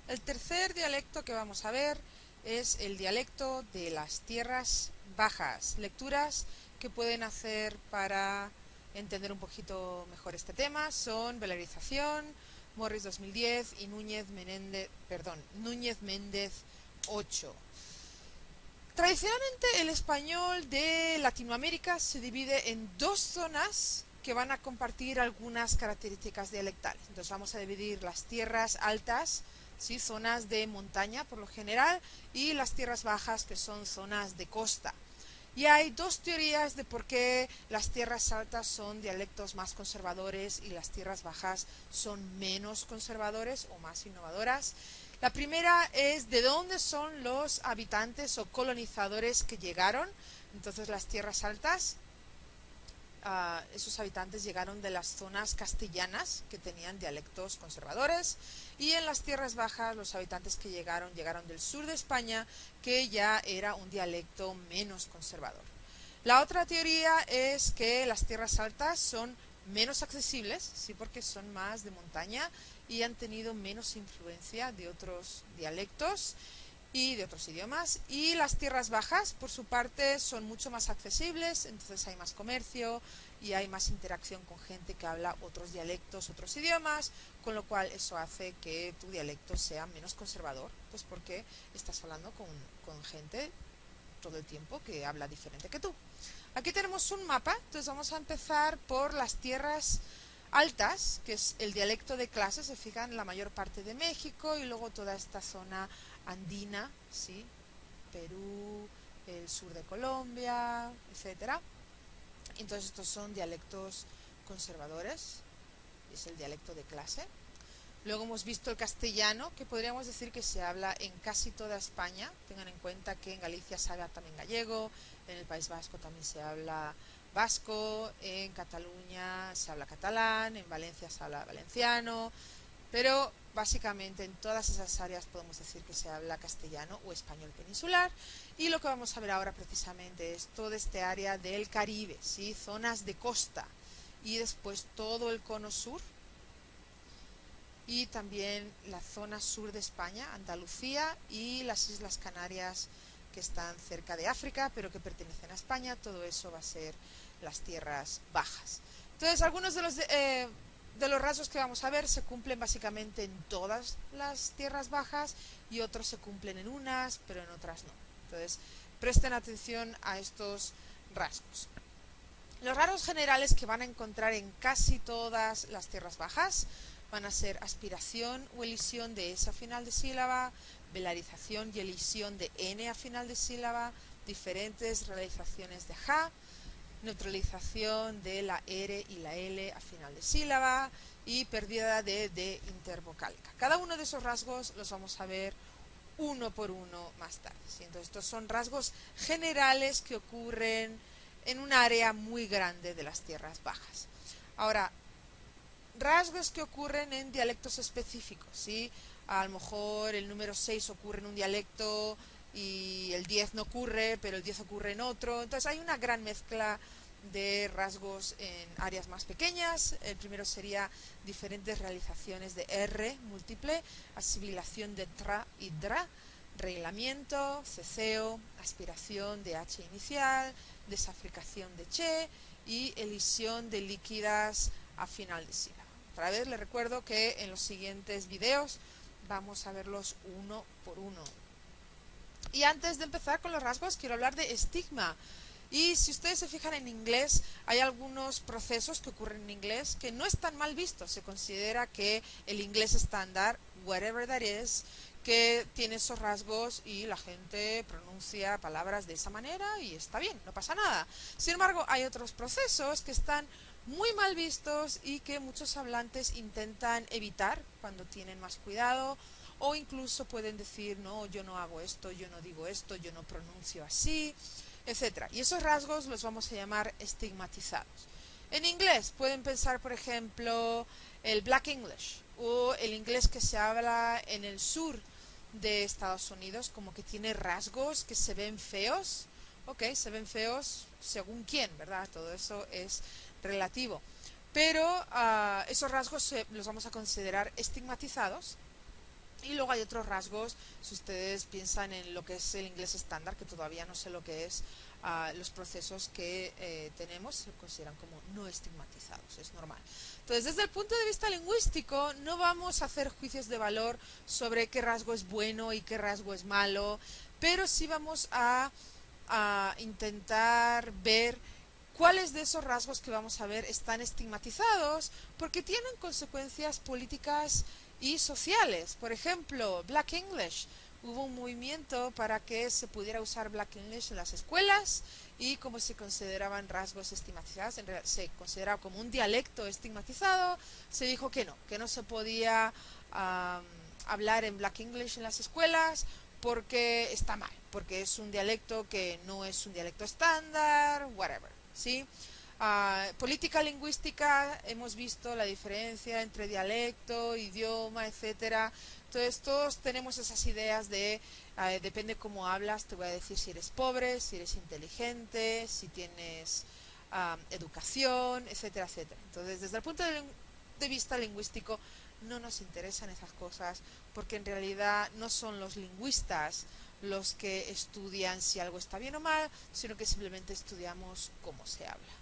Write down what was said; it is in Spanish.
El tercer dialecto que vamos a ver es el dialecto de las tierras bajas. Lecturas que pueden hacer para entender un poquito mejor este tema son Valorización, Morris 2010 y Núñez Méndez 8. Tradicionalmente el español de Latinoamérica se divide en dos zonas que van a compartir algunas características dialectales. Entonces vamos a dividir las tierras altas, ¿sí? Zonas de montaña por lo general, y las tierras bajas, que son zonas de costa. Y hay dos teorías de por qué las tierras altas son dialectos más conservadores y las tierras bajas son menos conservadores o más innovadoras. La primera es de dónde son los habitantes o colonizadores que llegaron. Entonces las tierras altas, esos habitantes llegaron de las zonas castellanas que tenían dialectos conservadores, y en las tierras bajas los habitantes que llegaron del sur de España, que ya era un dialecto menos conservador. La otra teoría es que las tierras altas son menos accesibles, sí, porque son más de montaña y han tenido menos influencia de otros dialectos y de otros idiomas, y las tierras bajas por su parte son mucho más accesibles, entonces hay más comercio y hay más interacción con gente que habla otros dialectos, otros idiomas, con lo cual eso hace que tu dialecto sea menos conservador, pues porque estás hablando con gente todo el tiempo que habla diferente que tú. Aquí tenemos un mapa, entonces vamos a empezar por las tierras altas, que es el dialecto de clase. Se fijan, la mayor parte de México y luego toda esta zona andina, ¿sí? Perú, el sur de Colombia, etcétera. Entonces estos son dialectos conservadores, es el dialecto de clase. Luego hemos visto el castellano, que podríamos decir que se habla en casi toda España. Tengan en cuenta que en Galicia se habla también gallego, en el País Vasco también se habla vasco, en Cataluña se habla catalán, en Valencia se habla valenciano, pero básicamente en todas esas áreas podemos decir que se habla castellano o español peninsular. Y lo que vamos a ver ahora precisamente es toda este área del Caribe, ¿sí? Zonas de costa, y después todo el cono sur, y también la zona sur de España, Andalucía y las Islas Canarias, que están cerca de África pero que pertenecen a España. Todo eso va a ser las tierras bajas. Entonces algunos de los rasgos que vamos a ver se cumplen básicamente en todas las tierras bajas, y otros se cumplen en unas pero en otras no. Entonces presten atención a estos rasgos. Los rasgos generales que van a encontrar en casi todas las tierras bajas van a ser aspiración o elisión de S a final de sílaba, velarización y elisión de N a final de sílaba, diferentes realizaciones de ja, neutralización de la R y la L a final de sílaba, y pérdida de D intervocálica. Cada uno de esos rasgos los vamos a ver uno por uno más tarde, ¿sí? Entonces estos son rasgos generales que ocurren en un área muy grande de las tierras bajas. Ahora, rasgos que ocurren en dialectos específicos, ¿sí? A lo mejor el número 6 ocurre en un dialecto y el 10 no ocurre, pero el 10 ocurre en otro. Entonces hay una gran mezcla de rasgos en áreas más pequeñas. El primero sería diferentes realizaciones de R múltiple, asimilación de tra y dra, reglamiento, ceseo, aspiración de H inicial, desafricación de che y elisión de líquidas a final de sílaba. Otra vez les recuerdo que en los siguientes videos vamos a verlos uno por uno. Y antes de empezar con los rasgos, quiero hablar de estigma. Y si ustedes se fijan en inglés, hay algunos procesos que ocurren en inglés que no están mal vistos. Se considera que el inglés estándar, whatever that is, que tiene esos rasgos y la gente pronuncia palabras de esa manera y está bien, no pasa nada. Sin embargo, hay otros procesos que están muy mal vistos y que muchos hablantes intentan evitar cuando tienen más cuidado, o incluso pueden decir, no, yo no hago esto, yo no digo esto, yo no pronuncio así, etcétera. Y esos rasgos los vamos a llamar estigmatizados. En inglés pueden pensar, por ejemplo, el Black English o el inglés que se habla en el sur de Estados Unidos, como que tiene rasgos que se ven feos. Ok, se ven feos según quién, ¿verdad? Todo eso es relativo. Pero esos rasgos los vamos a considerar estigmatizados. Y luego hay otros rasgos, si ustedes piensan en lo que es el inglés estándar, que todavía no sé lo que es, los procesos que tenemos se consideran como no estigmatizados, es normal. Entonces, desde el punto de vista lingüístico, no vamos a hacer juicios de valor sobre qué rasgo es bueno y qué rasgo es malo, pero sí vamos a intentar ver cuáles de esos rasgos que vamos a ver están estigmatizados porque tienen consecuencias políticas y sociales. Por ejemplo, Black English. Hubo un movimiento para que se pudiera usar Black English en las escuelas y como se consideraban rasgos estigmatizados, en realidad se consideraba como un dialecto estigmatizado, se dijo que no se podía hablar en Black English en las escuelas porque está mal, porque es un dialecto que no es un dialecto estándar, whatever, ¿sí? Política lingüística, hemos visto la diferencia entre dialecto, idioma, etcétera. Entonces todos tenemos esas ideas de depende cómo hablas, te voy a decir si eres pobre, si eres inteligente, si tienes educación, etcétera, etcétera. Entonces desde el punto de vista lingüístico no nos interesan esas cosas porque en realidad no son los lingüistas los que estudian si algo está bien o mal, sino que simplemente estudiamos cómo se habla.